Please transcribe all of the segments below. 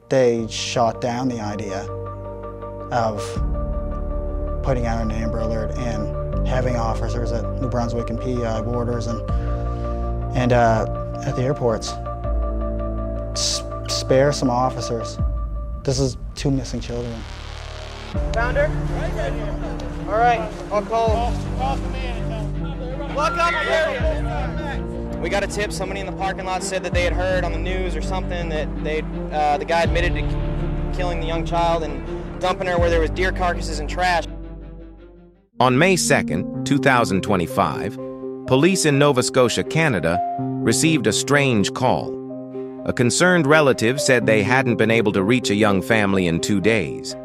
they shot down the idea of putting out an Amber Alert and having officers at New Brunswick and PEI borders and at the airports spare some officers. This is 2 missing children. Found her? All right, I'll call him. Lock up the area. We got a tip. Somebody in the parking lot said that they had heard on the news or something that the guy admitted to killing the young child and dumping her where there was deer carcasses and trash. On May 2nd, 2025, police in Nova Scotia, Canada, received a strange call. A concerned relative said they hadn't been able to reach a young family in 2 days.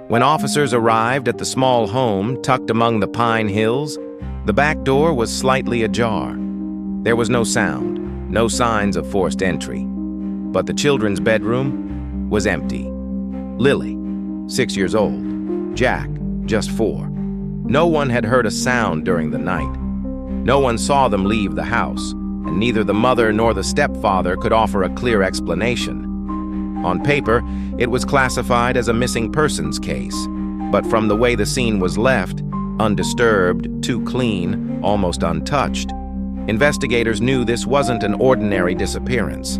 When officers arrived at the small home tucked among the pine hills, the back door was slightly ajar. There was no sound, no signs of forced entry. But the children's bedroom was empty. Lily, 6 years old. Jack, just 4. No one had heard a sound during the night. No one saw them leave the house, and neither the mother nor the stepfather could offer a clear explanation. On paper, it was classified as a missing persons case, but from the way the scene was left, undisturbed, too clean, almost untouched, investigators knew this wasn't an ordinary disappearance.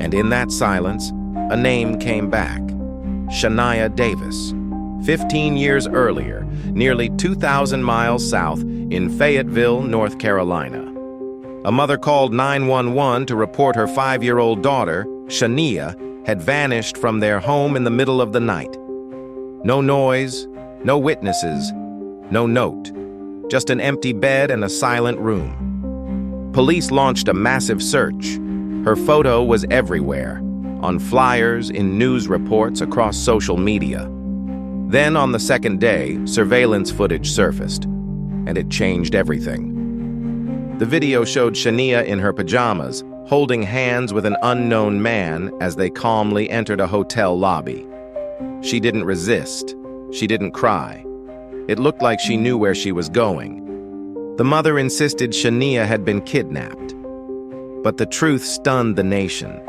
And in that silence, a name came back: Shaniya Davis. 15 years earlier, nearly 2,000 miles south in Fayetteville, North Carolina. A mother called 911 to report her 5-year-old daughter, Shaniya, had vanished from their home in the middle of the night. No noise, no witnesses, no note, just an empty bed and a silent room. Police launched a massive search. Her photo was everywhere, on flyers, in news reports, across social media. Then, on the second day, surveillance footage surfaced, and it changed everything. The video showed Shaniya in her pajamas, holding hands with an unknown man as they calmly entered a hotel lobby. She didn't resist. She didn't cry. It looked like she knew where she was going. The mother insisted Shaniya had been kidnapped. But the truth stunned the nation.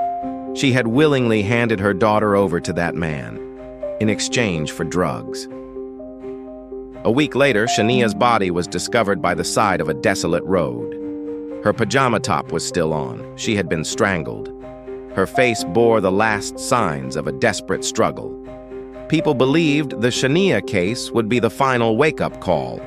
She had willingly handed her daughter over to that man, in exchange for drugs. A week later, Shaniya's body was discovered by the side of a desolate road. Her pajama top was still on. She had been strangled. Her face bore the last signs of a desperate struggle. People believed the Shaniya case would be the final wake-up call,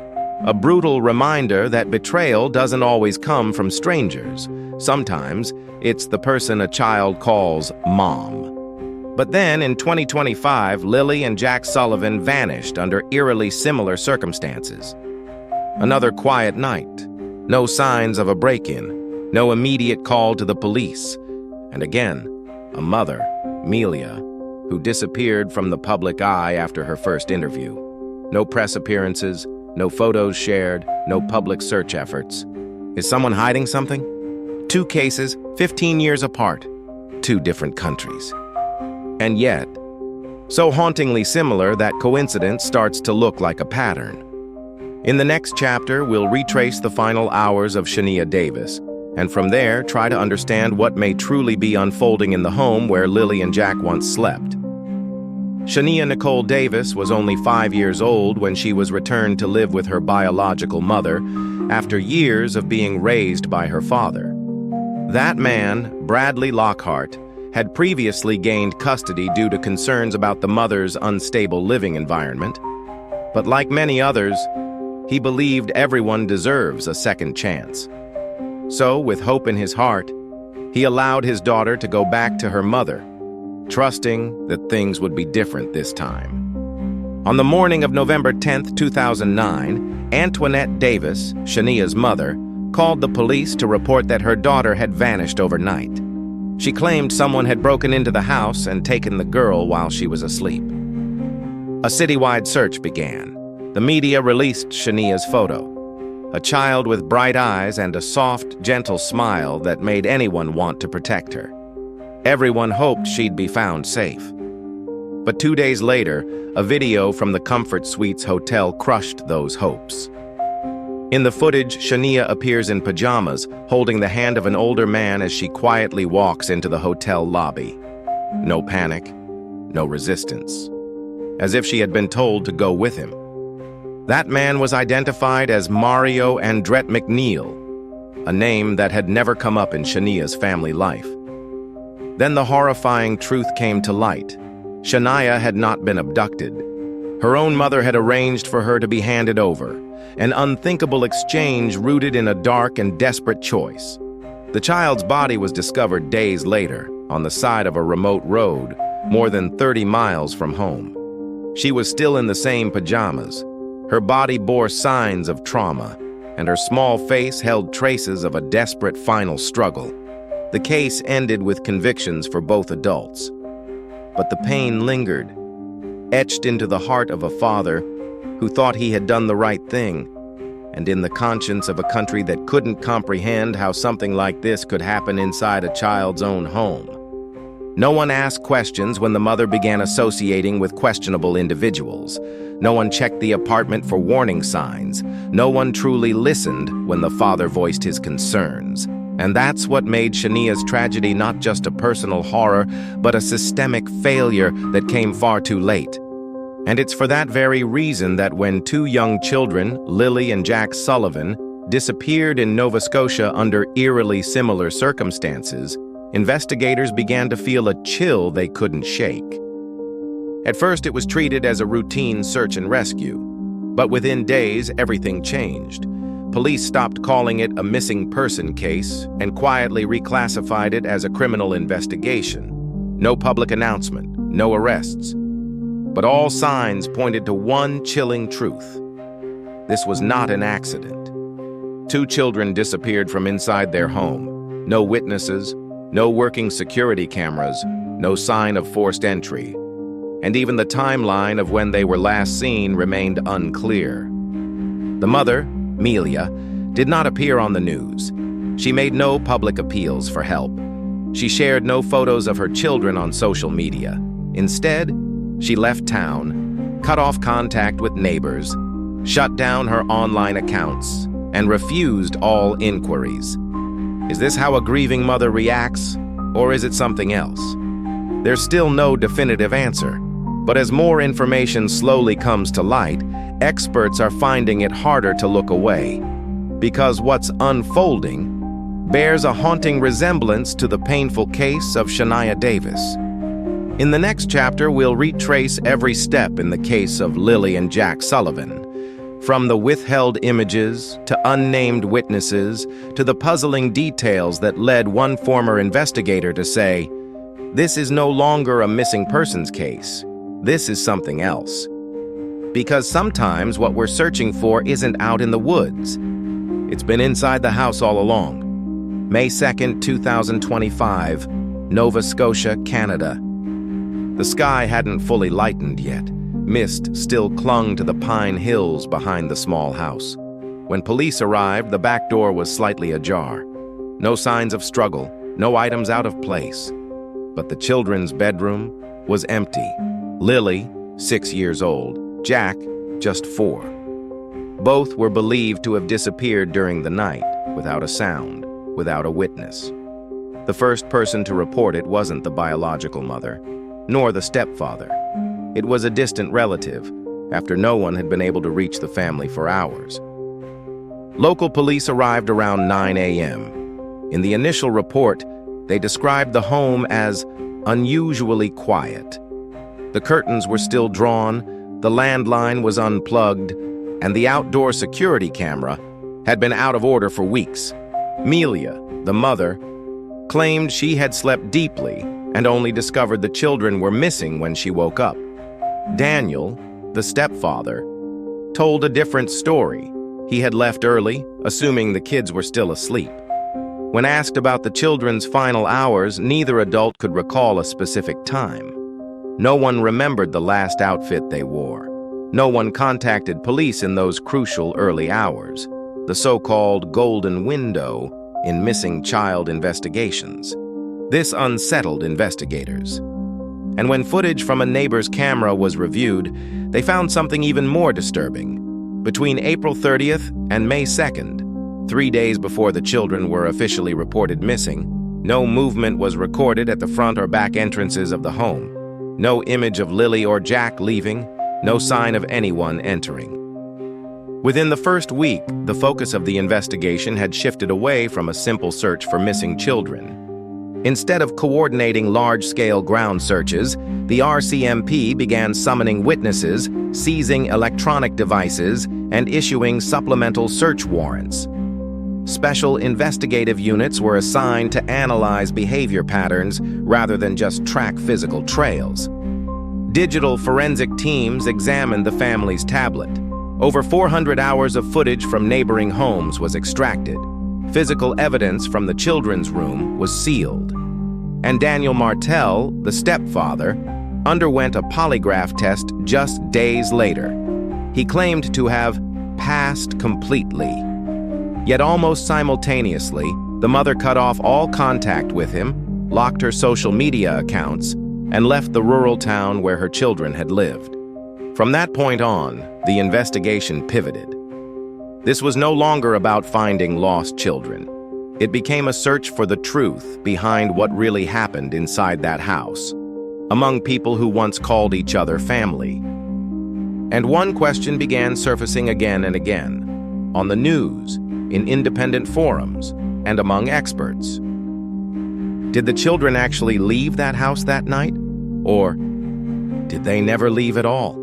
a brutal reminder that betrayal doesn't always come from strangers. Sometimes it's the person a child calls mom. But then, in 2025, Lilly and Jack Sullivan vanished under eerily similar circumstances. Another quiet night. No signs of a break-in. No immediate call to the police. And again, a mother, Melia, who disappeared from the public eye after her first interview. No press appearances, no photos shared, no public search efforts. Is someone hiding something? 2 cases, 15 years apart. 2 different countries. And yet, so hauntingly similar that coincidence starts to look like a pattern. In the next chapter, we'll retrace the final hours of Shaniya Davis, and from there, try to understand what may truly be unfolding in the home where Lilly and Jack once slept. Shaniya Nicole Davis was only 5 years old when she was returned to live with her biological mother after years of being raised by her father. That man, Bradley Lockhart, had previously gained custody due to concerns about the mother's unstable living environment. But like many others, he believed everyone deserves a second chance. So, with hope in his heart, he allowed his daughter to go back to her mother, trusting that things would be different this time. On the morning of November 10th, 2009, Antoinette Davis, Shaniya's mother, called the police to report that her daughter had vanished overnight. She claimed someone had broken into the house and taken the girl while she was asleep. A citywide search began. The media released Shaniya's photo, a child with bright eyes and a soft, gentle smile that made anyone want to protect her. Everyone hoped she'd be found safe. But 2 days later, a video from the Comfort Suites hotel crushed those hopes. In the footage, Shaniya appears in pajamas, holding the hand of an older man as she quietly walks into the hotel lobby. No panic, no resistance, as if she had been told to go with him. That man was identified as Mario Andret McNeil, a name that had never come up in Shaniya's family life. Then the horrifying truth came to light. Shaniya had not been abducted. Her own mother had arranged for her to be handed over, an unthinkable exchange rooted in a dark and desperate choice. The child's body was discovered days later on the side of a remote road, more than 30 miles from home. She was still in the same pajamas. Her body bore signs of trauma, and her small face held traces of a desperate final struggle. The case ended with convictions for both adults. But the pain lingered, etched into the heart of a father who thought he had done the right thing, and in the conscience of a country that couldn't comprehend how something like this could happen inside a child's own home. No one asked questions when the mother began associating with questionable individuals. No one checked the apartment for warning signs. No one truly listened when the father voiced his concerns. And that's what made Shaniya's tragedy not just a personal horror, but a systemic failure that came far too late. And it's for that very reason that when two young children, Lilly and Jack Sullivan, disappeared in Nova Scotia under eerily similar circumstances, investigators began to feel a chill they couldn't shake. At first, it was treated as a routine search and rescue, but within days, everything changed. Police stopped calling it a missing person case and quietly reclassified it as a criminal investigation. No public announcement, no arrests. But all signs pointed to one chilling truth. This was not an accident. Two children disappeared from inside their home. No witnesses, no working security cameras, no sign of forced entry. And even the timeline of when they were last seen remained unclear. The mother, Amelia, did not appear on the news. She made no public appeals for help. She shared no photos of her children on social media. Instead, she left town, cut off contact with neighbors, shut down her online accounts, and refused all inquiries. Is this how a grieving mother reacts, or is it something else? There's still no definitive answer, but as more information slowly comes to light, experts are finding it harder to look away, because what's unfolding bears a haunting resemblance to the painful case of Shaniya Davis. In the next chapter, we'll retrace every step in the case of Lilly and Jack Sullivan, from the withheld images to unnamed witnesses to the puzzling details that led one former investigator to say, "This is no longer a missing persons case. This is something else." Because sometimes what we're searching for isn't out in the woods. It's been inside the house all along. May 2nd, 2025, Nova Scotia, Canada. The sky hadn't fully lightened yet. Mist still clung to the pine hills behind the small house. When police arrived, the back door was slightly ajar. No signs of struggle, no items out of place. But the children's bedroom was empty. Lilly, 6 years old, Jack, just 4. Both were believed to have disappeared during the night, without a sound, without a witness. The first person to report it wasn't the biological mother, nor the stepfather. It was a distant relative, after no one had been able to reach the family for hours. Local police arrived around 9 a.m. In the initial report, they described the home as unusually quiet. The curtains were still drawn, the landline was unplugged, and the outdoor security camera had been out of order for weeks. Amelia, the mother, claimed she had slept deeply and only discovered the children were missing when she woke up. Daniel, the stepfather, told a different story. He had left early, assuming the kids were still asleep. When asked about the children's final hours, neither adult could recall a specific time. No one remembered the last outfit they wore. No one contacted police in those crucial early hours, the so-called golden window in missing child investigations. This unsettled investigators. And when footage from a neighbor's camera was reviewed, they found something even more disturbing. Between April 30th and May 2nd, 3 days before the children were officially reported missing, no movement was recorded at the front or back entrances of the home. No image of Lilly or Jack leaving, no sign of anyone entering. Within the first week, the focus of the investigation had shifted away from a simple search for missing children. Instead of coordinating large-scale ground searches, the RCMP began summoning witnesses, seizing electronic devices, and issuing supplemental search warrants. Special investigative units were assigned to analyze behavior patterns rather than just track physical trails. Digital forensic teams examined the family's tablet. Over 400 hours of footage from neighboring homes was extracted. Physical evidence from the children's room was sealed. And Daniel Martell, the stepfather, underwent a polygraph test just days later. He claimed to have passed completely. Yet almost simultaneously, the mother cut off all contact with him, locked her social media accounts, and left the rural town where her children had lived. From that point on, the investigation pivoted. This was no longer about finding lost children. It became a search for the truth behind what really happened inside that house, among people who once called each other family. And one question began surfacing again and again, on the news, in independent forums, and among experts. Did the children actually leave that house that night? Or did they never leave at all?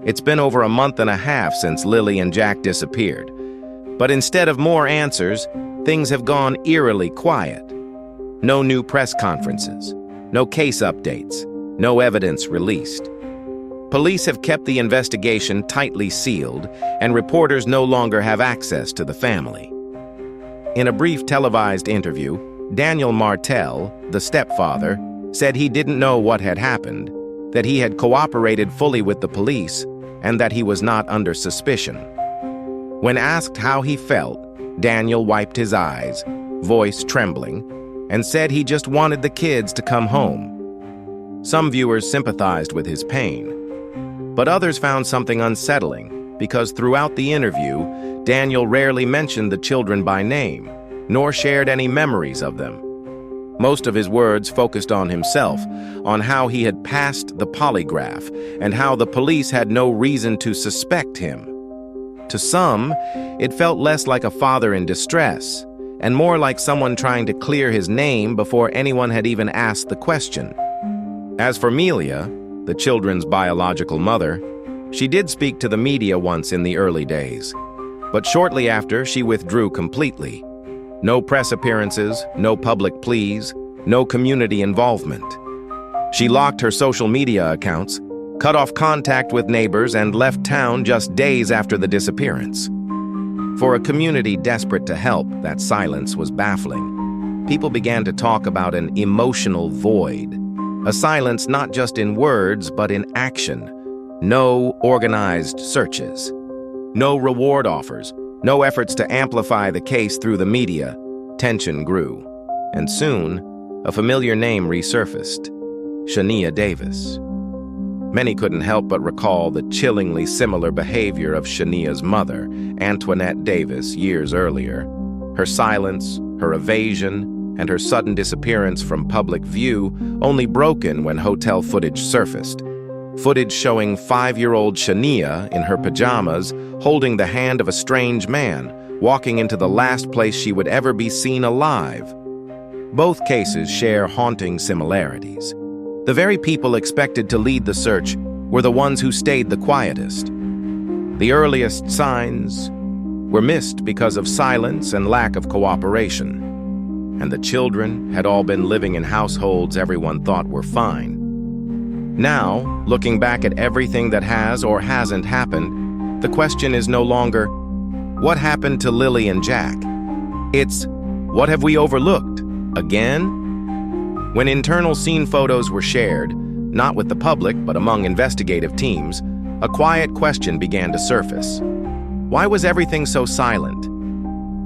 It's been over a month and a half since Lilly and Jack disappeared. But instead of more answers, things have gone eerily quiet. No new press conferences, no case updates, no evidence released. Police have kept the investigation tightly sealed, and reporters no longer have access to the family. In a brief televised interview, Daniel Martell, the stepfather, said he didn't know what had happened, that he had cooperated fully with the police, and that he was not under suspicion. When asked how he felt, Daniel wiped his eyes, voice trembling, and said he just wanted the kids to come home. Some viewers sympathized with his pain, but others found something unsettling because throughout the interview, Daniel rarely mentioned the children by name, nor shared any memories of them. Most of his words focused on himself, on how he had passed the polygraph, and how the police had no reason to suspect him. To some, it felt less like a father in distress, and more like someone trying to clear his name before anyone had even asked the question. As for Melia, the children's biological mother, she did speak to the media once in the early days, but shortly after she withdrew completely. No press appearances, no public pleas, no community involvement. She locked her social media accounts, cut off contact with neighbors, and left town just days after the disappearance. For a community desperate to help, that silence was baffling. People began to talk about an emotional void, a silence not just in words but in action. No organized searches, no reward offers, no efforts to amplify the case through the media. Tension grew, and soon, a familiar name resurfaced: Shaniya Davis. Many couldn't help but recall the chillingly similar behavior of Shaniya's mother, Antoinette Davis, years earlier. Her silence, her evasion, and her sudden disappearance from public view only broken when hotel footage surfaced. Footage showing 5-year-old Shaniya in her pajamas holding the hand of a strange man, walking into the last place she would ever be seen alive. Both cases share haunting similarities. The very people expected to lead the search were the ones who stayed the quietest. The earliest signs were missed because of silence and lack of cooperation. And the children had all been living in households everyone thought were fine. Now, looking back at everything that has or hasn't happened, the question is no longer, what happened to Lilly and Jack? It's, what have we overlooked? Again? When internal scene photos were shared, not with the public but among investigative teams, a quiet question began to surface. Why was everything so silent?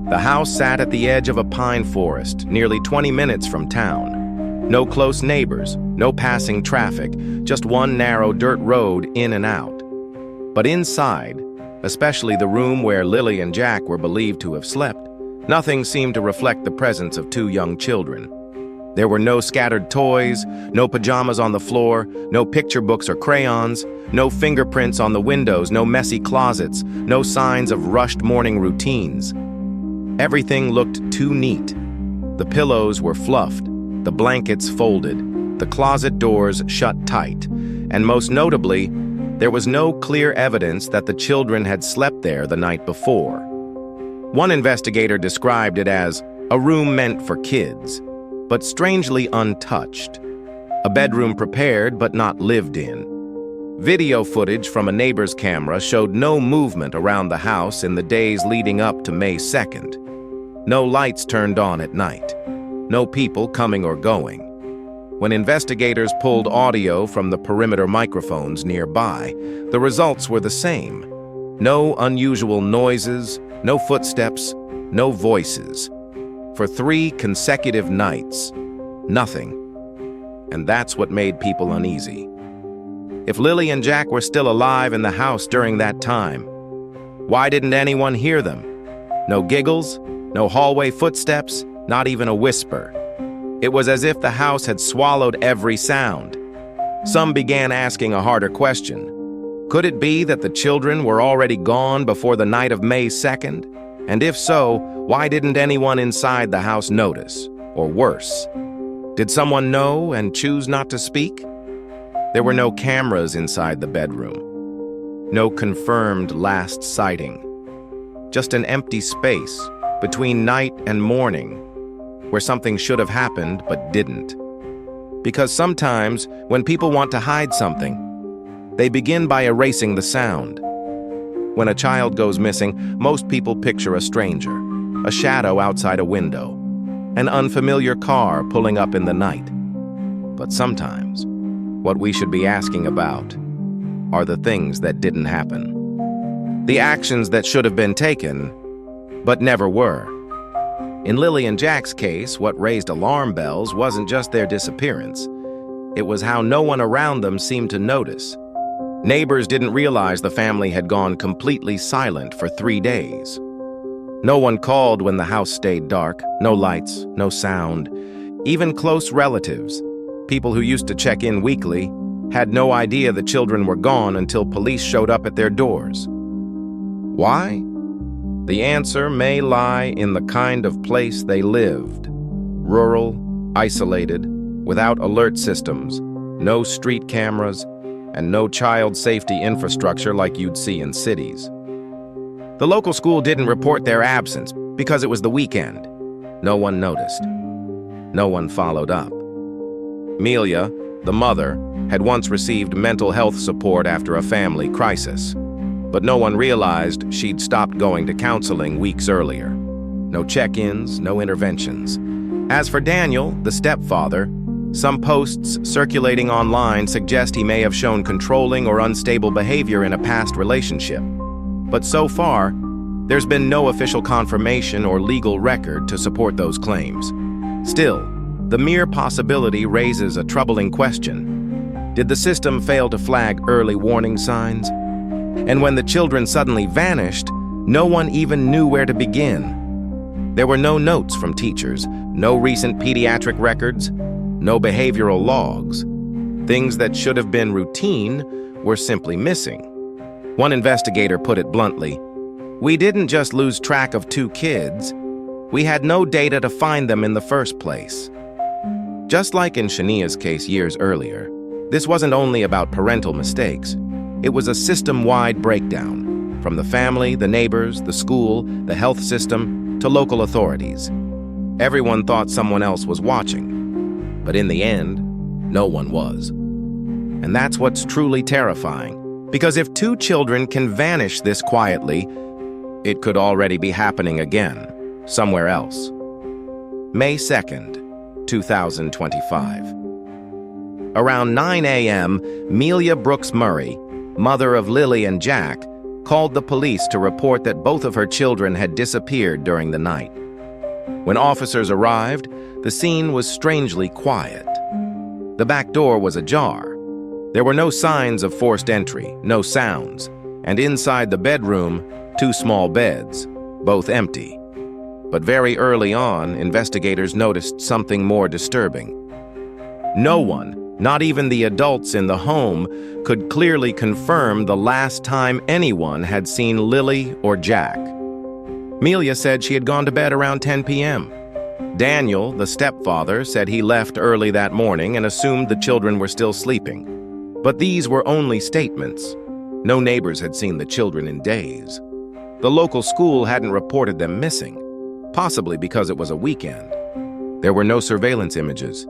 The house sat at the edge of a pine forest, nearly 20 minutes from town. No close neighbors, no passing traffic, just one narrow dirt road in and out. But inside, especially the room where Lilly and Jack were believed to have slept, nothing seemed to reflect the presence of two young children. There were no scattered toys, no pajamas on the floor, no picture books or crayons, no fingerprints on the windows, no messy closets, no signs of rushed morning routines. Everything looked too neat. The pillows were fluffed, the blankets folded, the closet doors shut tight, and most notably, there was no clear evidence that the children had slept there the night before. One investigator described it as a room meant for kids, but strangely untouched. A bedroom prepared but not lived in. Video footage from a neighbor's camera showed no movement around the house in the days leading up to May 2nd. No lights turned on at night. No people coming or going. When investigators pulled audio from the perimeter microphones nearby, the results were the same. No unusual noises, no footsteps, no voices. For 3 consecutive nights, nothing. And that's what made people uneasy. If Lilly and Jack were still alive in the house during that time, why didn't anyone hear them? No giggles, no hallway footsteps, not even a whisper. It was as if the house had swallowed every sound. Some began asking a harder question. Could it be that the children were already gone before the night of May 2nd? And if so, why didn't anyone inside the house notice? Or worse, did someone know and choose not to speak? There were no cameras inside the bedroom. No confirmed last sighting. Just an empty space between night and morning where something should have happened but didn't. Because sometimes, when people want to hide something, they begin by erasing the sound. When a child goes missing, most people picture a stranger, a shadow outside a window, an unfamiliar car pulling up in the night. But sometimes, what we should be asking about are the things that didn't happen. The actions that should have been taken, but never were. In Lilly and Jack's case, what raised alarm bells wasn't just their disappearance. It was how no one around them seemed to notice. Neighbors didn't realize the family had gone completely silent for 3 days. No one called when the house stayed dark, no lights, no sound. Even close relatives, people who used to check in weekly, had no idea the children were gone until police showed up at their doors. Why? The answer may lie in the kind of place they lived. Rural, isolated, without alert systems, no street cameras, and no child safety infrastructure like you'd see in cities. The local school didn't report their absence because it was the weekend. No one noticed. No one followed up. Amelia, the mother, had once received mental health support after a family crisis. But no one realized she'd stopped going to counseling weeks earlier. No check-ins, no interventions. As for Daniel, the stepfather, some posts circulating online suggest he may have shown controlling or unstable behavior in a past relationship. But so far, there's been no official confirmation or legal record to support those claims. Still, the mere possibility raises a troubling question. Did the system fail to flag early warning signs? And when the children suddenly vanished, no one even knew where to begin. There were no notes from teachers, no recent pediatric records, no behavioral logs. Things that should have been routine were simply missing. One investigator put it bluntly, "We didn't just lose track of 2 kids, we had no data to find them in the first place." Just like in Shaniya's case years earlier, this wasn't only about parental mistakes. It was a system-wide breakdown, from the family, the neighbors, the school, the health system, to local authorities. Everyone thought someone else was watching, but in the end, no one was. And that's what's truly terrifying, because if 2 children can vanish this quietly, it could already be happening again, somewhere else. May 2nd, 2025. Around 9 a.m., Amelia Brooks Murray, mother of Lilly and Jack, called the police to report that both of her children had disappeared during the night. When officers arrived, the scene was strangely quiet. The back door was ajar. There were no signs of forced entry, no sounds, and inside the bedroom, 2 small beds, both empty. But very early on, investigators noticed something more disturbing. No one, not even the adults in the home, could clearly confirm the last time anyone had seen Lily or Jack. Melia said she had gone to bed around 10 p.m. Daniel, the stepfather, said he left early that morning and assumed the children were still sleeping. But these were only statements. No neighbors had seen the children in days. The local school hadn't reported them missing, possibly because it was a weekend. There were no surveillance images,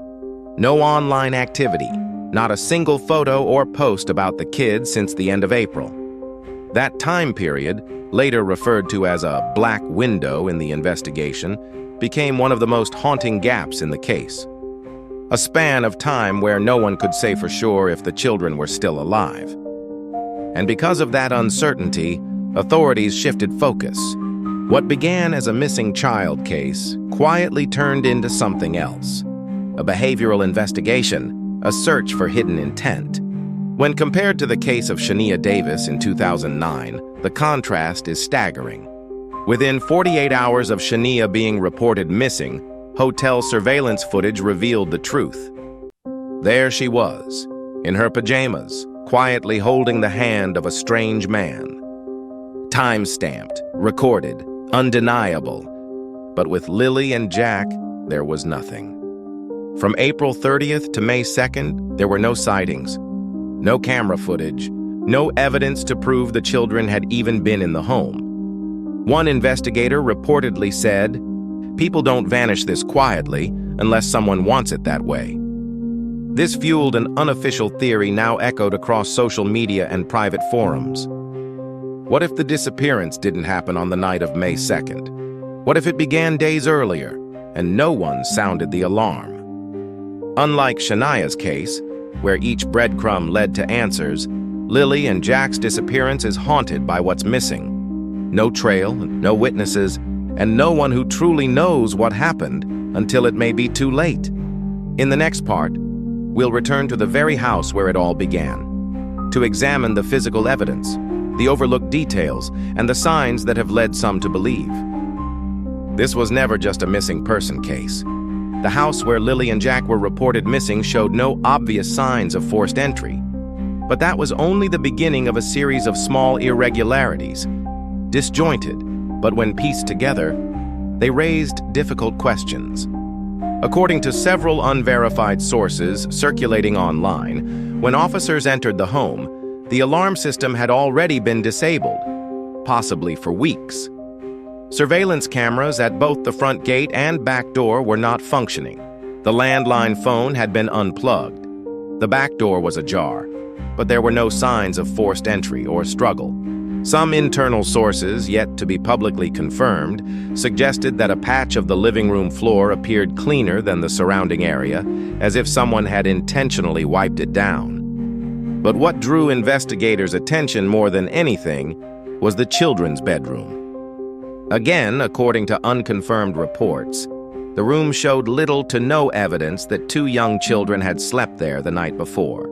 no online activity, not a single photo or post about the kids since the end of April. That time period, later referred to as a black window in the investigation, became one of the most haunting gaps in the case. A span of time where no one could say for sure if the children were still alive. And because of that uncertainty, authorities shifted focus. What began as a missing child case quietly turned into something else. A behavioral investigation, a search for hidden intent. When compared to the case of Shaniya Davis in 2009, the contrast is staggering. Within 48 hours of Shaniya being reported missing, hotel surveillance footage revealed the truth. There she was, in her pajamas, quietly holding the hand of a strange man. Time-stamped, recorded, undeniable. But with Lily and Jack, there was nothing. From April 30th to May 2nd, there were no sightings, no camera footage, no evidence to prove the children had even been in the home. One investigator reportedly said, "People don't vanish this quietly unless someone wants it that way." This fueled an unofficial theory now echoed across social media and private forums. What if the disappearance didn't happen on the night of May 2nd? What if it began days earlier and no one sounded the alarm? Unlike Shaniya's case, where each breadcrumb led to answers, Lily and Jack's disappearance is haunted by what's missing. No trail, no witnesses, and no one who truly knows what happened until it may be too late. In the next part, we'll return to the very house where it all began, to examine the physical evidence, the overlooked details, and the signs that have led some to believe. This was never just a missing person case. The house where Lily and Jack were reported missing showed no obvious signs of forced entry. But that was only the beginning of a series of small irregularities, disjointed, but when pieced together, they raised difficult questions. According to several unverified sources circulating online, when officers entered the home, the alarm system had already been disabled, possibly for weeks. Surveillance cameras at both the front gate and back door were not functioning. The landline phone had been unplugged. The back door was ajar, but there were no signs of forced entry or struggle. Some internal sources, yet to be publicly confirmed, suggested that a patch of the living room floor appeared cleaner than the surrounding area, as if someone had intentionally wiped it down. But what drew investigators' attention more than anything was the children's bedroom. Again, according to unconfirmed reports, the room showed little to no evidence that two young children had slept there the night before.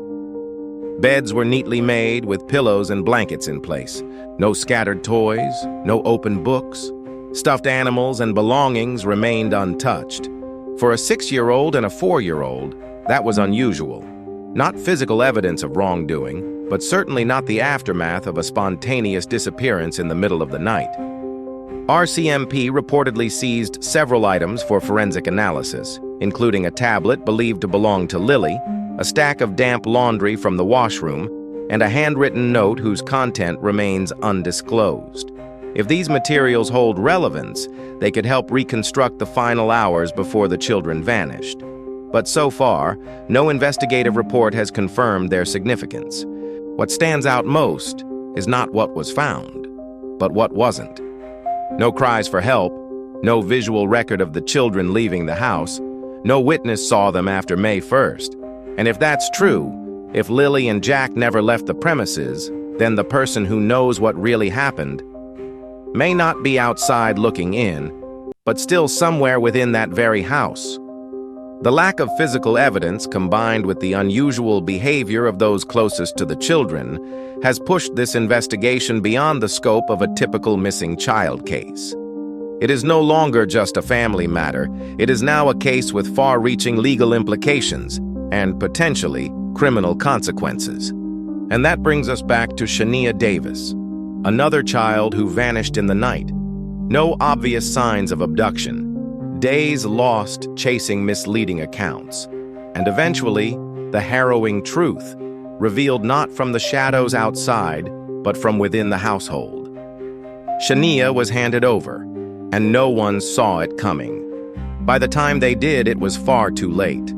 Beds were neatly made with pillows and blankets in place. No scattered toys, no open books. Stuffed animals and belongings remained untouched. For a 6-year-old and a 4-year-old, that was unusual. Not physical evidence of wrongdoing, but certainly not the aftermath of a spontaneous disappearance in the middle of the night. RCMP reportedly seized several items for forensic analysis, including a tablet believed to belong to Lily, a stack of damp laundry from the washroom, and a handwritten note whose content remains undisclosed. If these materials hold relevance, they could help reconstruct the final hours before the children vanished. But so far, no investigative report has confirmed their significance. What stands out most is not what was found, but what wasn't. No cries for help, no visual record of the children leaving the house, no witness saw them after May 1st. And if that's true, if Lily and Jack never left the premises, then the person who knows what really happened may not be outside looking in, but still somewhere within that very house. The lack of physical evidence, combined with the unusual behavior of those closest to the children, has pushed this investigation beyond the scope of a typical missing child case. It is no longer just a family matter. It is now a case with far-reaching legal implications and, potentially, criminal consequences. And that brings us back to Shaniya Davis, another child who vanished in the night. No obvious signs of abduction, days lost chasing misleading accounts, and eventually, the harrowing truth, revealed not from the shadows outside, but from within the household. Shaniya was handed over, and no one saw it coming. By the time they did, it was far too late.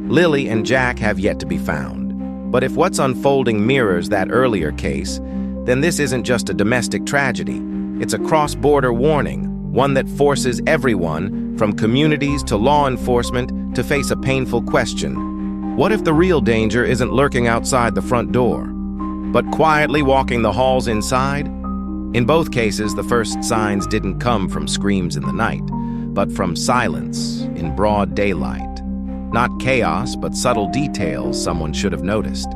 Lilly and Jack have yet to be found. But if what's unfolding mirrors that earlier case, then this isn't just a domestic tragedy. It's a cross-border warning, one that forces everyone, from communities to law enforcement, to face a painful question. What if the real danger isn't lurking outside the front door, but quietly walking the halls inside? In both cases, the first signs didn't come from screams in the night, but from silence in broad daylight. Not chaos, but subtle details someone should have noticed.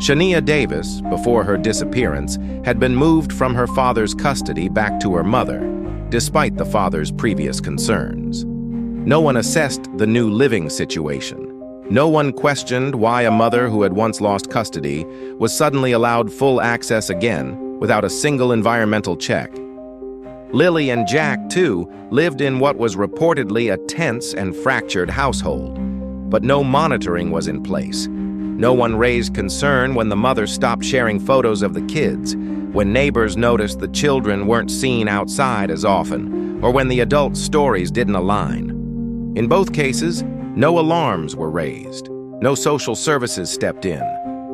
Shaniya Davis, before her disappearance, had been moved from her father's custody back to her mother, despite the father's previous concerns. No one assessed the new living situation. No one questioned why a mother who had once lost custody was suddenly allowed full access again without a single environmental check. Lilly and Jack, too, lived in what was reportedly a tense and fractured household, but no monitoring was in place. No one raised concern when the mother stopped sharing photos of the kids, when neighbors noticed the children weren't seen outside as often, or when the adults' stories didn't align. In both cases, no alarms were raised. No social services stepped in.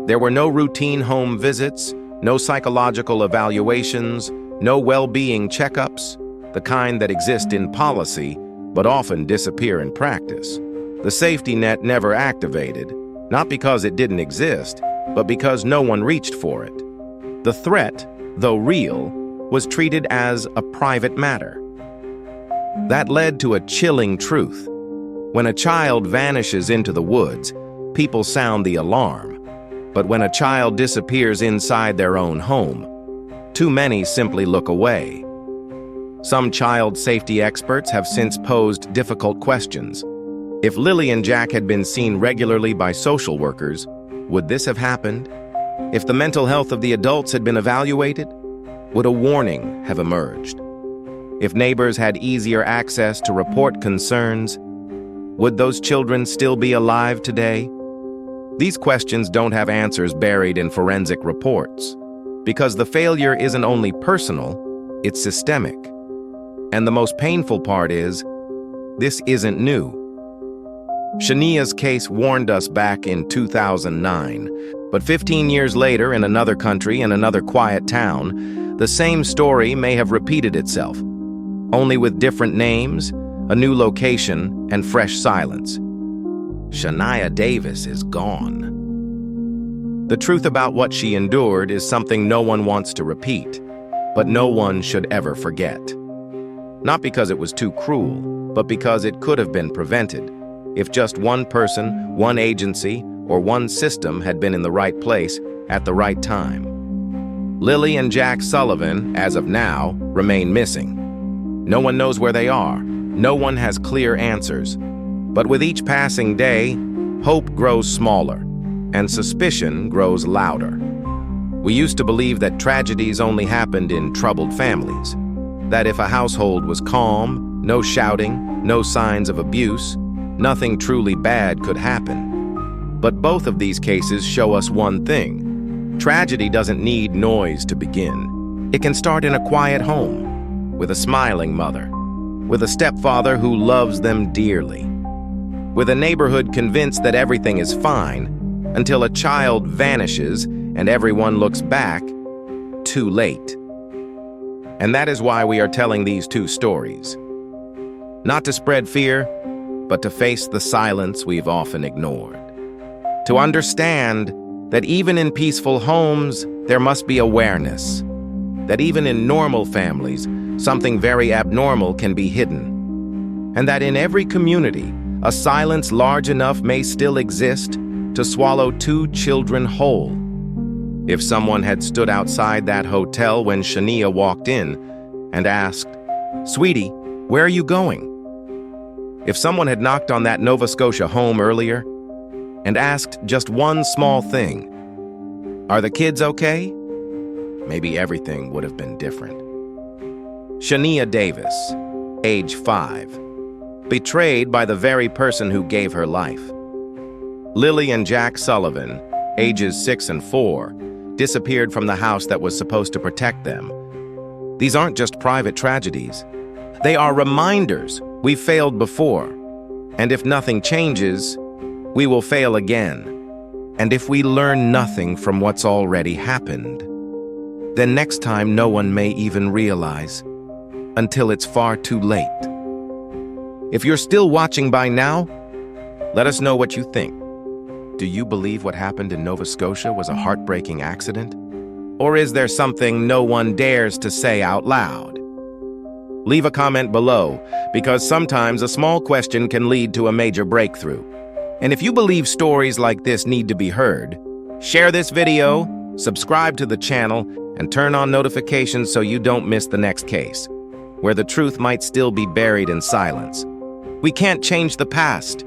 There were no routine home visits, no psychological evaluations, no well-being checkups, the kind that exist in policy but often disappear in practice. The safety net never activated, not because it didn't exist, but because no one reached for it. The threat, though real, was treated as a private matter. That led to a chilling truth. When a child vanishes into the woods, people sound the alarm. But when a child disappears inside their own home, too many simply look away. Some child safety experts have since posed difficult questions. If Lilly and Jack had been seen regularly by social workers, would this have happened? If the mental health of the adults had been evaluated, would a warning have emerged? If neighbors had easier access to report concerns, would those children still be alive today? These questions don't have answers buried in forensic reports, because the failure isn't only personal, it's systemic. And the most painful part is, this isn't new. Shaniya's case warned us back in 2009, but 15 years later, in another country, in another quiet town, the same story may have repeated itself, only with different names, a new location, and fresh silence. Shaniya Davis is gone. The truth about what she endured is something no one wants to repeat, but no one should ever forget. Not because it was too cruel, but because it could have been prevented, if just one person, one agency, or one system had been in the right place at the right time. Lilly and Jack Sullivan, as of now, remain missing. No one knows where they are. No one has clear answers. But with each passing day, hope grows smaller, and suspicion grows louder. We used to believe that tragedies only happened in troubled families, that if a household was calm, no shouting, no signs of abuse, nothing truly bad could happen. But both of these cases show us one thing. Tragedy doesn't need noise to begin. It can start in a quiet home, with a smiling mother, with a stepfather who loves them dearly, with a neighborhood convinced that everything is fine, until a child vanishes and everyone looks back, too late. And that is why we are telling these two stories. Not to spread fear, but to face the silence we've often ignored. To understand that even in peaceful homes, there must be awareness. That even in normal families, something very abnormal can be hidden. And that in every community, a silence large enough may still exist to swallow two children whole. If someone had stood outside that hotel when Shaniya walked in and asked, "Sweetie, Where are you going? If someone had knocked on that Nova Scotia home earlier and asked just one small thing, "Are the kids okay?" maybe everything would have been different. Shaniya Davis, age 5, betrayed by the very person who gave her life. Lilly and Jack Sullivan, ages 6 and 4, disappeared from the house that was supposed to protect them. These aren't just private tragedies. They are reminders we've failed before. And if nothing changes, we will fail again. And if we learn nothing from what's already happened, then next time no one may even realize, until it's far too late. If you're still watching by now, let us know what you think. Do you believe what happened in Nova Scotia was a heartbreaking accident? Or is there something no one dares to say out loud? Leave a comment below, because sometimes a small question can lead to a major breakthrough. And if you believe stories like this need to be heard, share this video, subscribe to the channel, and turn on notifications so you don't miss the next case, where the truth might still be buried in silence. We can't change the past,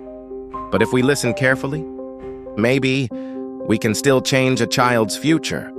but if we listen carefully, maybe we can still change a child's future.